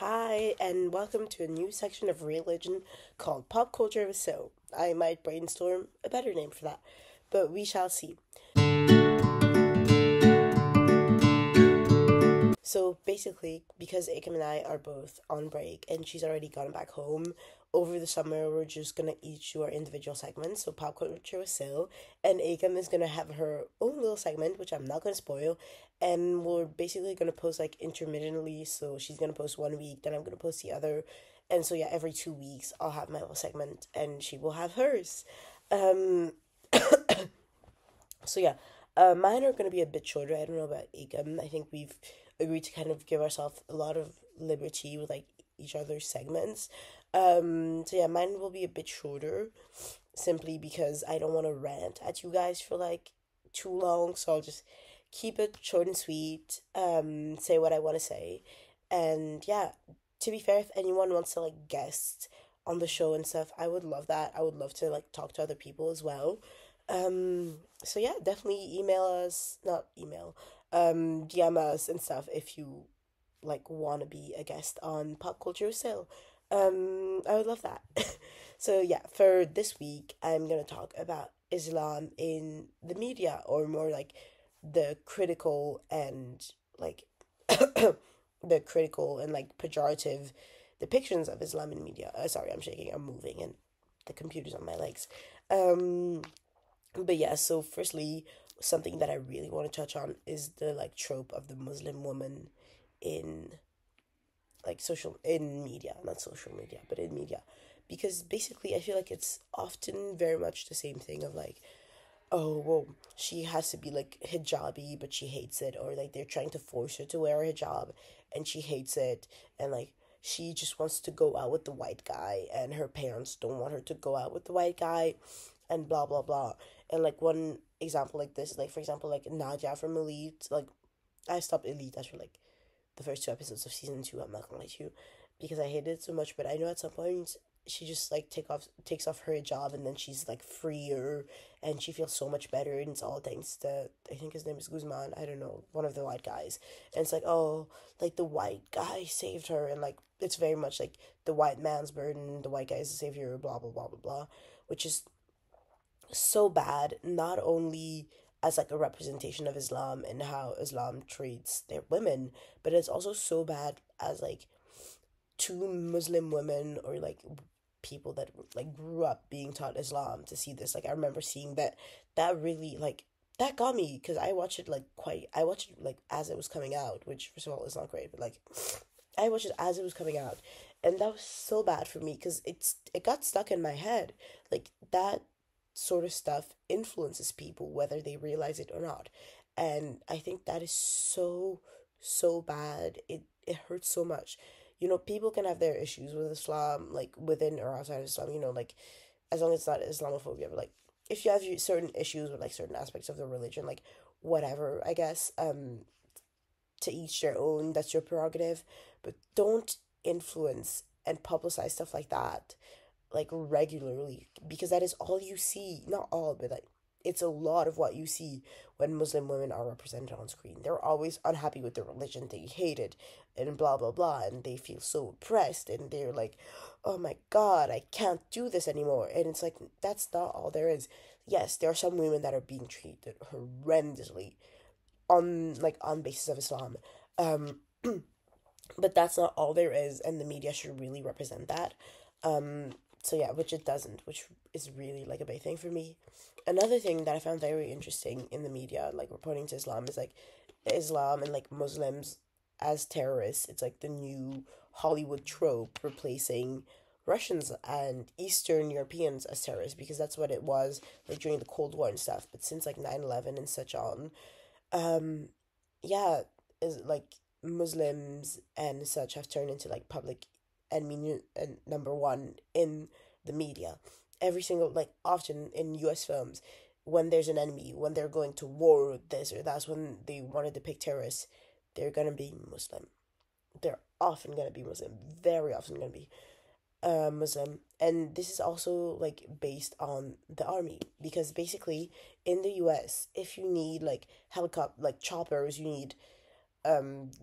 Hi, and welcome to a new section of Religion called Pop Culture with So. I might brainstorm a better name for that, but we shall see. So basically, because Akam and I are both on break and she's already gone back home, over the summer we're just gonna each do our individual segments. So Pop Culture with Sil, and Akam is gonna have her own little segment, which I'm not gonna spoil, and we're basically gonna post like intermittently. So she's gonna post 1 week, then I'm gonna post the other, and so yeah, every 2 weeks I'll have my little segment, and she will have hers. Um, so yeah, mine are gonna be a bit shorter. I don't know about Akam. I think we've agreed to kind of give ourselves a lot of liberty with like each other's segments. So yeah, mine will be a bit shorter, simply because I don't want to rant at you guys for like too long. So I'll just keep it short and sweet. Say what I want to say, and yeah. To be fair, if anyone wants to like guest on the show and stuff, I would love that. I would love to like talk to other people as well. So yeah, definitely email us, not email, DM us and stuff if you like want to be a guest on Pop Culture Sale. I would love that. So yeah, for this week, I'm gonna talk about Islam in the media, or more like the critical and like the critical and like pejorative depictions of Islam in media. Sorry, I'm shaking. I'm moving, and the computer's on my legs. Um, but yeah, so firstly, something that I really want to touch on is the like trope of the Muslim woman in like social in media, not social media, but in media. Because basically I feel like it's often very much the same thing of like, oh well, she has to be like hijabi but she hates it, or like they're trying to force her to wear a hijab and she hates it, and like she just wants to go out with the white guy and her parents don't want her to go out with the white guy, and blah blah blah. And like one example like this, like for example, like Nadia from Elite. Like I stopped Elite after like the first two episodes of season two. I'm not gonna lie to you, because I hated it so much. But I know at some point she just like takes off her job, and then she's like freer, and she feels so much better. And it's all thanks to, I think his name is Guzman. I don't know, one of the white guys. And it's like, oh, like the white guy saved her, and like it's very much like the white man's burden. The white guy is the savior. Blah blah blah blah blah, which is so bad, not only as like a representation of Islam and how Islam treats their women, but it's also so bad as like two Muslim women, or like people that like grew up being taught Islam, to see this. Like I remember seeing that. That really like that got me, because I watched it like as it was coming out, which first of all is not great, but like I watched it as it was coming out, and that was so bad for me because it got stuck in my head. Like that sort of stuff influences people whether they realize it or not, and I think that is so bad. It hurts so much. People can have their issues with Islam, like within or outside of Islam. Like as long as it's not Islamophobia, but like if you have certain issues with like certain aspects of the religion, like whatever, I guess. To each their own. That's your prerogative, but don't influence and publicize stuff like that like regularly, because that is all you see. Not all, but like it's a lot of what you see when Muslim women are represented on screen. They're always unhappy with the religion, they hate it, and blah blah blah, and they feel so oppressed, and they're like, oh my god, I can't do this anymore. And it's like, that's not all there is. Yes, there are some women that are being treated horrendously on basis of Islam. Um, but that's not all there is, and the media should really represent that. So yeah, which it doesn't, which is really like a big thing for me. Another thing that I found very interesting in the media, like reporting to Islam, is like Islam and like Muslims as terrorists. It's like the new Hollywood trope, replacing Russians and Eastern Europeans as terrorists, because that's what it was like during the Cold War and stuff. But since like 9/11 and such on, um, yeah, is like Muslims and such have turned into like public enemy and number one in the media. Every single, like often in US films, when there's an enemy, when they're going to war with this or that's, when they want to depict terrorists, they're gonna be Muslim. They're often gonna be Muslim, very often gonna be Muslim. And this is also like based on the army, because basically in the US, if you need like helicopter, like choppers, you need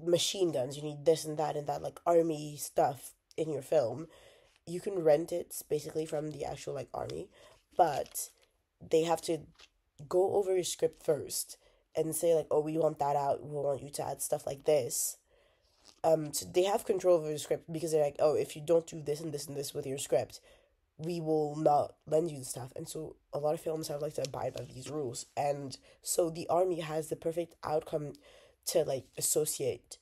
machine guns, you need this and that like army stuff in your film, you can rent it basically from the actual like army, but they have to go over your script first and say like, oh, we want that out, we want you to add stuff like this. So they have control over the script because they're like, oh, if you don't do this and this and this with your script, we will not lend you the stuff. And so a lot of films have like to abide by these rules, and so the army has the perfect outcome to like associate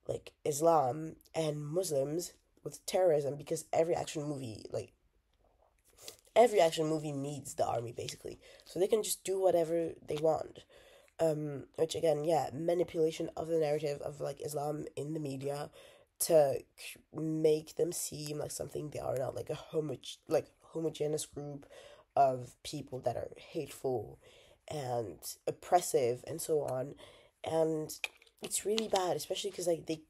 like Islam and Muslims with terrorism, because every action movie needs the army basically, so they can just do whatever they want. Which again, yeah, manipulation of the narrative of like Islam in the media to make them seem like something they are not, like a homogeneous group of people that are hateful and oppressive and so on. And it's really bad, especially because like they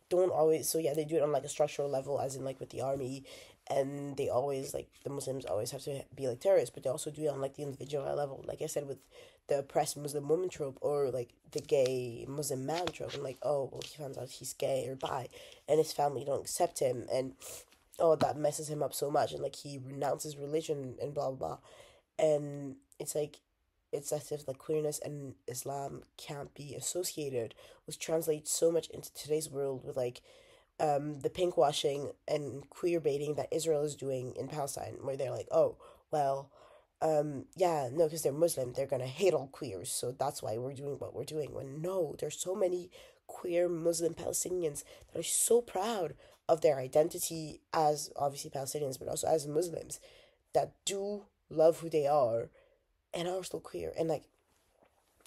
don't always, so yeah, they do it on like a structural level, as in like with the army, and they always like the Muslims always have to be like terrorists, but they also do it on like the individual level, like I said, with the oppressed Muslim woman trope, or like the gay Muslim man trope, and like, oh well, he finds out he's gay or bi and his family don't accept him, and oh, that messes him up so much, and like he renounces religion and blah blah blah. And it's like, it's as if like queerness and Islam can't be associated, which translates so much into today's world with like the pink washing and queer baiting that Israel is doing in Palestine, where they're like, oh, well, yeah, no, because they're Muslim, they're gonna hate all queers, so that's why we're doing what we're doing. When no, there's so many queer Muslim Palestinians that are so proud of their identity as obviously Palestinians, but also as Muslims, that do love who they are and are still queer. And like,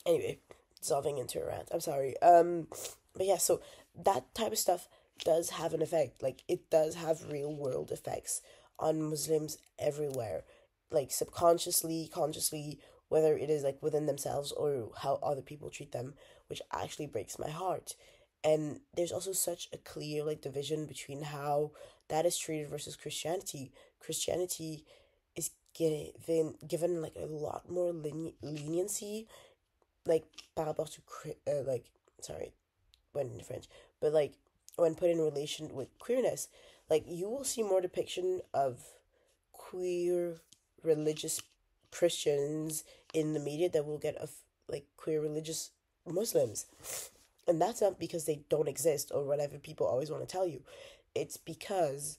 anyway, dissolving into a rant. I'm sorry. But yeah, so that type of stuff does have an effect. Like, it does have real world effects on Muslims everywhere, like subconsciously, consciously, whether it is like within themselves or how other people treat them, which actually breaks my heart. And there's also such a clear like division between how that is treated versus Christianity. Christianity is given like a lot more leniency, like par rapport to like, sorry, when in French, but like when put in relation with queerness, like you will see more depiction of queer religious Christians in the media that will get of like queer religious Muslims. And that's not because they don't exist or whatever people always want to tell you. It's because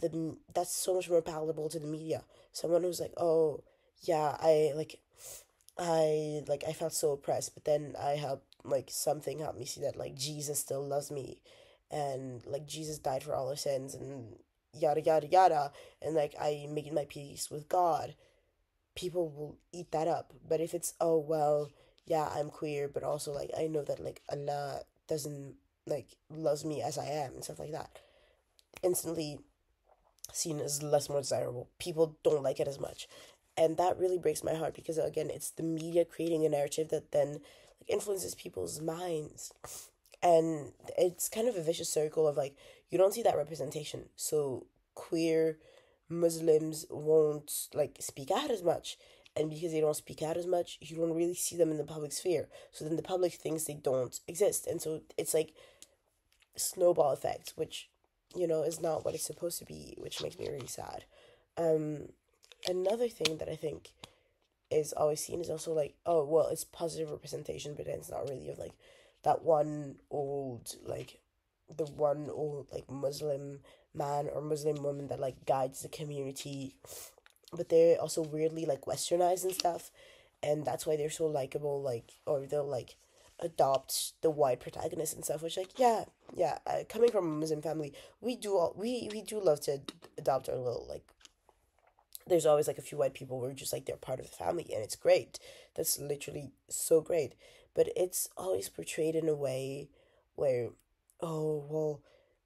that's so much more palatable to the media. Someone who's like, oh yeah, I felt so oppressed, but then I helped, like something helped me see that like Jesus still loves me, and like Jesus died for all our sins, and yada yada yada, and like I made my peace with God. People will eat that up. But if it's, oh well, yeah, I'm queer, but also like I know that like Allah doesn't like loves me as I am and stuff like that, instantly seen as less more desirable. People don't like it as much. And that really breaks my heart, because again, it's the media creating a narrative that then like influences people's minds. And it's kind of a vicious circle of like, you don't see that representation. So queer Muslims won't like speak out as much. And because they don't speak out as much, you don't really see them in the public sphere. So then the public thinks they don't exist. And so it's like snowball effect, which, is not what it's supposed to be, which makes me really sad. Um, Another thing that I think is always seen is also like, oh well, it's positive representation, but then it's not really of like that one old like Muslim man or Muslim woman that like guides the community, but they're also weirdly like westernized and stuff, and that's why they're so likable, like, or they'll like adopt the white protagonist and stuff, which like, yeah, yeah, coming from a Muslim family, we do love to adopt our little like, there's always like a few white people where just like they're part of the family, and it's great. That's literally so great. But it's always portrayed in a way where, oh well,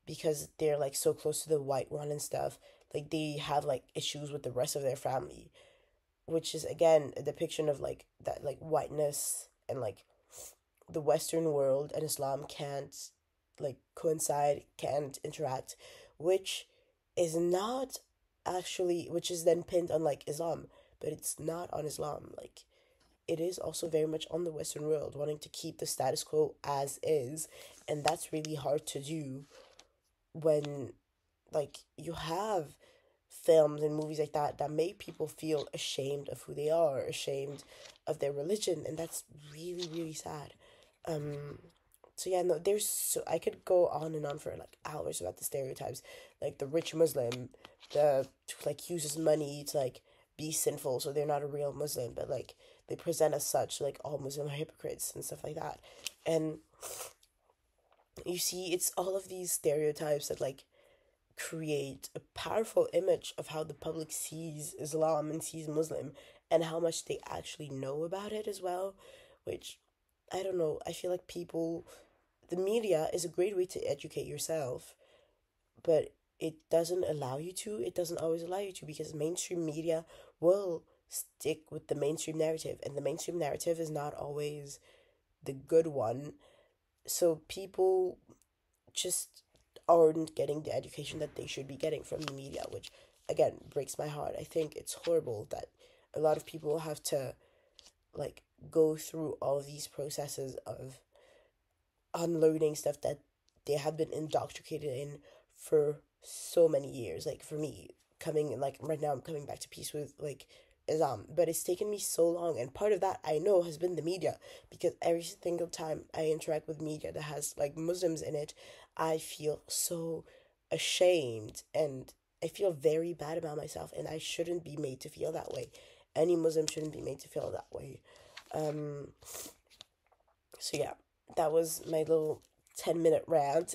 because they're like so close to the white one and stuff, like they have like issues with the rest of their family, which is again a depiction of like that like whiteness and like the Western world and Islam can't like coincide, can't interact, which is not actually, which is then pinned on like Islam, but it's not on Islam. Like it is also very much on the Western world wanting to keep the status quo as is, and that's really hard to do when like you have films and movies like that that make people feel ashamed of who they are, ashamed of their religion, and that's really really sad. Um, so yeah, no, there's so I could go on and on for like hours about the stereotypes, like the rich Muslim, the like uses money to like be sinful, so they're not a real Muslim, but like they present as such, like all Muslim are hypocrites and stuff like that, and you see, it's all of these stereotypes that like create a powerful image of how the public sees Islam and sees Muslim and how much they actually know about it as well, which I don't know. I feel like the media is a great way to educate yourself, but it doesn't always allow you to because mainstream media will stick with the mainstream narrative, and the mainstream narrative is not always the good one. So people just aren't getting the education that they should be getting from the media, which again breaks my heart. I think it's horrible that a lot of people have to like go through all of these processes of unlearning stuff that they have been indoctrinated in for so many years. Like for me, coming like right now, I'm coming back to peace with like Islam, but it's taken me so long, and part of that I know has been the media because every single time I interact with media that has like Muslims in it, I feel so ashamed and I feel very bad about myself, and I shouldn't be made to feel that way. Any Muslim shouldn't be made to feel that way. Um, so yeah, that was my little 10-minute rant.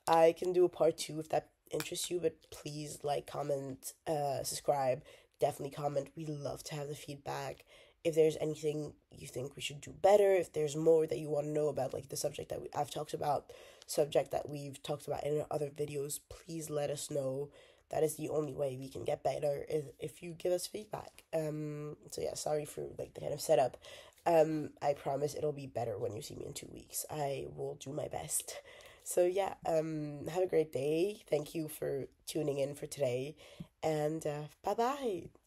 I can do a part two if that interests you, but please like, comment, subscribe, definitely comment. We love to have the feedback. If there's anything you think we should do better, if there's more that you want to know about, like the subject that I've talked about, subject that we've talked about in our other videos, please let us know. That is the only way we can get better is if you give us feedback. So yeah, sorry for like the kind of setup. I promise it'll be better when you see me in 2 weeks. I will do my best. So yeah, have a great day. Thank you for tuning in for today, and bye bye.